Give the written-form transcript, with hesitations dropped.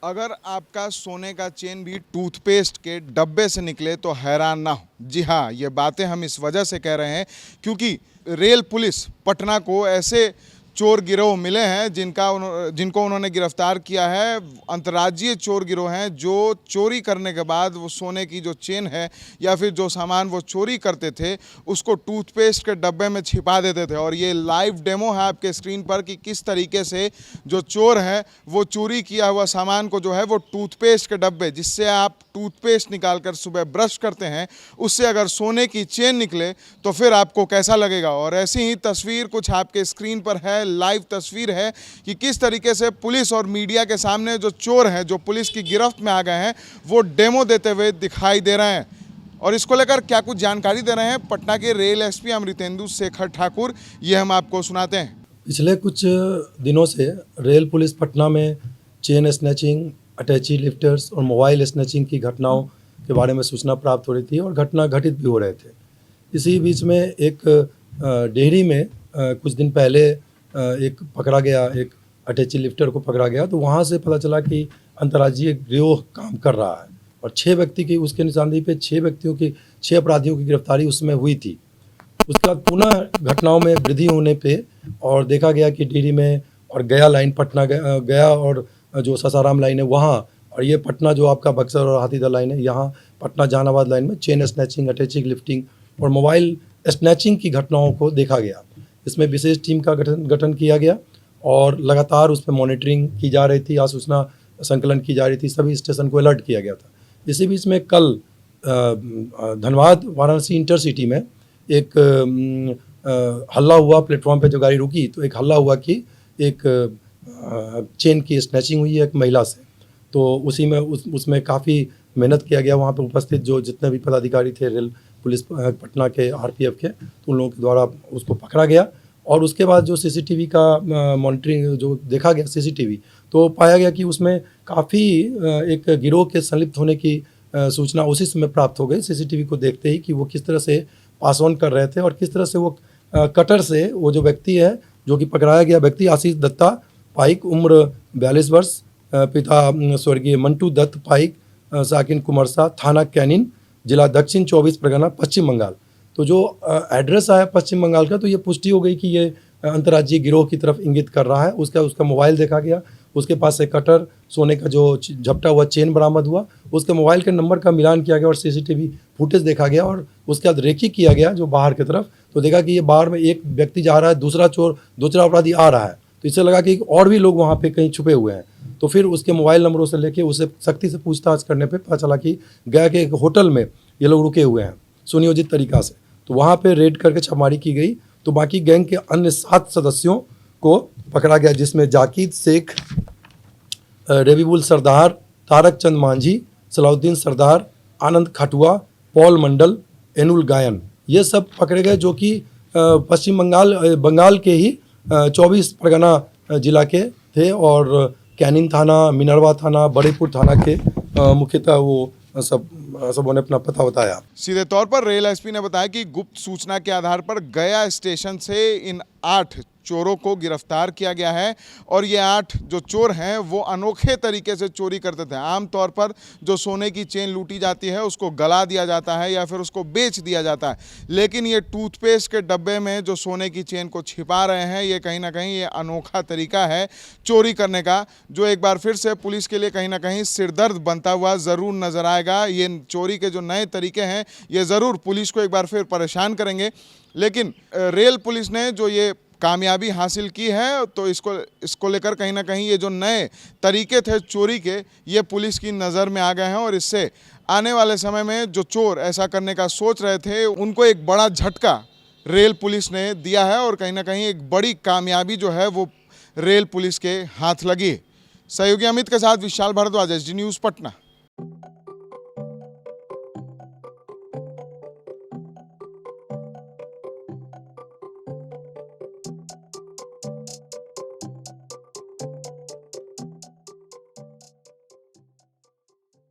अगर आपका सोने का चेन भी टूथपेस्ट के डब्बे से निकले तो हैरान ना हो। जी हाँ, ये बातें हम इस वजह से कह रहे हैं क्योंकि रेल पुलिस पटना को ऐसे चोर गिरोह मिले हैं जिनको उन्होंने गिरफ्तार किया है। अंतर्राज्यीय चोर गिरोह हैं जो चोरी करने के बाद वो सोने की जो चेन है या फिर जो सामान वो चोरी करते थे उसको टूथपेस्ट के डब्बे में छिपा देते थे। और ये लाइव डेमो है आपके स्क्रीन पर कि किस तरीके से जो चोर है वो चोरी किया हुआ सामान को जो है वो टूथपेस्ट के डब्बे, जिससे आप टूथपेस्ट निकालकर सुबह ब्रश करते हैं, उससे अगर सोने की चेन निकले तो फिर आपको कैसा लगेगा। और ऐसी ही तस्वीर कुछ आपके स्क्रीन पर है, लाइव तस्वीर है कि किस तरीके से पुलिस और मीडिया के सामने जो चोर हैं, जो पुलिस की गिरफ्त में आ गए हैं, वो डेमो देते हुए दिखाई दे रहे हैं। और इसको लेकर क्या कुछ जानकारी दे रहे हैं पटना के रेल एसपी अमृतेंदु शेखर ठाकुर, ये हम आपको सुनाते हैं। पिछले कुछ दिनों से रेल पुलिस पटना में चेन स्नैचिंग, अटैची लिफ्टर्स और मोबाइल स्नैचिंग की घटनाओं के बारे में सूचना प्राप्त हो रही थी और घटना घटित भी हो रहे थे। इसी बीच में एक डेहरी में कुछ दिन पहले एक पकड़ा गया, एक अटैची लिफ्टर को पकड़ा गया। तो वहाँ से पता चला कि अंतर्राज्यीय गिरोह काम कर रहा है और 6 व्यक्ति की, उसके निशानदेही पे 6 अपराधियों की गिरफ्तारी उसमें हुई थी। उसके बाद पुनः घटनाओं में वृद्धि होने पे और देखा गया कि डेहरी में और गया लाइन, पटना गया और जो सासाराम लाइन है वहाँ, और ये पटना जो आपका बक्सर और हाथीदह लाइन है, यहाँ पटना जहानाबाद लाइन में चेन स्नैचिंग, अटैचिंग लिफ्टिंग और मोबाइल स्नैचिंग की घटनाओं को देखा गया। इसमें विशेष टीम का गठन किया गया और लगातार उस पर मॉनिटरिंग की जा रही थी, सूचना संकलन की जा रही थी, सभी स्टेशन को अलर्ट किया गया था। इसी बीच में कल धनबाद वाराणसी इंटरसिटी में एक हल्ला हुआ। प्लेटफॉर्म पे जो गाड़ी रुकी तो एक हल्ला हुआ कि एक चेन की स्नैचिंग हुई है एक महिला से। तो उसी में उसमें काफ़ी मेहनत किया गया। वहाँ पे उपस्थित जो जितने भी पदाधिकारी थे रेल पुलिस पटना के, आरपीएफ के, तो उन लोगों के द्वारा उसको पकड़ा गया। और उसके बाद जो सीसीटीवी का मॉनिटरिंग जो देखा गया सीसीटीवी, तो पाया गया कि उसमें काफ़ी एक गिरोह के संलिप्त होने की सूचना उसी समय प्राप्त हो गई सीसीटीवी को देखते ही, कि वो किस तरह से पास ऑन कर रहे थे और किस तरह से वो कटर से वो जो व्यक्ति है, जो कि पकड़ाया गया व्यक्ति आशीष दत्ता पाइक, उम्र 42 वर्ष, पिता स्वर्गीय मंटू दत्त पाइक, साकिन कुमरसा, थाना कैनिन, जिला दक्षिण 24 परगना, पश्चिम बंगाल। तो जो एड्रेस आया पश्चिम बंगाल का, तो ये पुष्टि हो गई कि ये अंतर्राज्यीय गिरोह की तरफ इंगित कर रहा है। उसका मोबाइल देखा गया, उसके पास से कटर, सोने का जो झपटा हुआ चेन बरामद हुआ, उसके मोबाइल के नंबर का मिलान किया गया और सीसीटीवी फुटेज देखा गया। और उसके बाद रेकी किया गया जो बाहर की तरफ, तो देखा कि ये बाहर में एक व्यक्ति जा रहा है, दूसरा अपराधी आ रहा है। तो इससे लगा कि और भी लोग वहाँ पे कहीं छुपे हुए हैं। तो फिर उसके मोबाइल नंबरों से लेके उसे सख्ती से पूछताछ करने पे पता चला कि गया के एक होटल में ये लोग रुके हुए हैं सुनियोजित तरीका से। तो वहाँ पे रेड करके छापेमारी की गई। तो बाकी गैंग के अन्य 7 सदस्यों को पकड़ा गया, जिसमें जाकिद शेख, रबीबुल सरदार, तारक चंद मांझी, सलाउद्दीन सरदार, आनंद खटुआ, पॉल मंडल, एनुल गायन, ये सब पकड़े गए, जो कि पश्चिम बंगाल के ही 24 परगना जिला के थे। और कैनिन थाना, मिनरवा थाना, बड़ेपुर थाना के मुख्यतः वो सबों ने अपना पता बताया। सीधे तौर पर रेल एसपी ने बताया कि गुप्त सूचना के आधार पर गया स्टेशन से इन 8 चोरों को गिरफ्तार किया गया है। और ये 8 जो चोर हैं वो अनोखे तरीके से चोरी करते थे। आमतौर पर जो सोने की चेन लूटी जाती है उसको गला दिया जाता है या फिर उसको बेच दिया जाता है, लेकिन ये टूथपेस्ट के डब्बे में जो सोने की चेन को छिपा रहे हैं, ये कहीं ना कहीं ये अनोखा तरीका है चोरी करने का, जो एक बार फिर से पुलिस के लिए कहीं ना कहीं सिरदर्द बनता हुआ ज़रूर नज़र आएगा। ये चोरी के जो नए तरीके हैं ये ज़रूर पुलिस को एक बार फिर परेशान करेंगे। लेकिन रेल पुलिस ने जो ये कामयाबी हासिल की है, तो इसको लेकर कहीं ना कहीं ये जो नए तरीके थे चोरी के, ये पुलिस की नज़र में आ गए हैं। और इससे आने वाले समय में जो चोर ऐसा करने का सोच रहे थे उनको एक बड़ा झटका रेल पुलिस ने दिया है और कहीं ना कहीं एक बड़ी कामयाबी जो है वो रेल पुलिस के हाथ लगी। सहयोगी अमित के साथ विशाल भारद्वाज, एसडी न्यूज़ पटना।